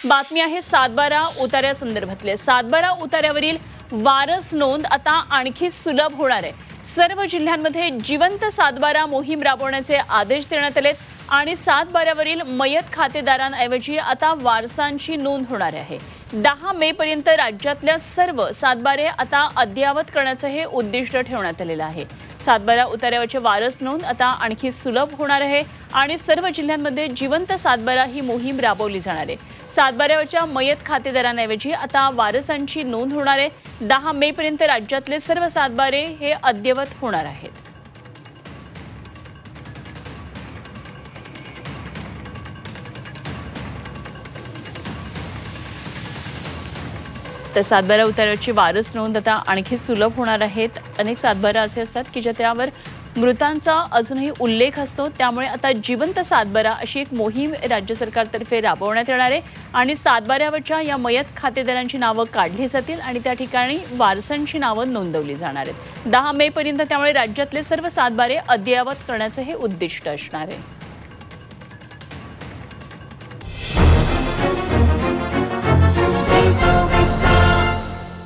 बातमी आहे सातबारा उतार्या संदर्भातली। सातबारा उतार्यावरील वारस नोंद आता आणखी सुलभ होणार आहे। सर्व जिल्ह्यांमध्ये जिवंत सातबारा मोहीम राबवण्याचे आदेश देण्यात आलेत आणि सातबाऱ्यावरील मयत खातेदारांऐवजी आता वारसांची नोंद होणार आहे। 10 मे पर्यंत राज्यातल्या सर्व सातबारे आता अद्ययावत करण्याचे हे उद्दिष्ट ठेवण्यात आलेले आहे। सातबारा उतार्यावरचे वारस नोंद आता आणखी सुलभ होणार आहे आणि सर्व जिल्ह्यांमध्ये जिवंत सातबारा ही मोहीम राबवली जाणार आहे। सातबाऱ्यावरच्या मयत खातेदारांऐवजी आता वारसांची नोंद होणार आहे। 10 मे पर्यंत राज्यातले सर्व सातबारे हे अद्ययावत होणार आहेत। तर सातबारा उतार्याची वारस नोंद आता आणखी सुलभ होणार आहेत। अनेक सातबारा असे असतात की ज्या त्यावर मृतांचा अजूनही उल्लेख असतो, त्यामुळे आता जिवंत सातबारा अशी एक मोहीम राज्य सरकारतर्फे राबवण्यात येणार आहे आणि सातबाऱ्यावरच्या या मयत खातेदारांची नावं काढली जातील आणि त्या ठिकाणी वारसांची नावं नोंदवली जाणार आहेत। 10 मे पर्यंत त्यामुळे राज्यातले सर्व सातबारे अद्ययावत करण्याचे हे उद्दिष्ट असणार आहे।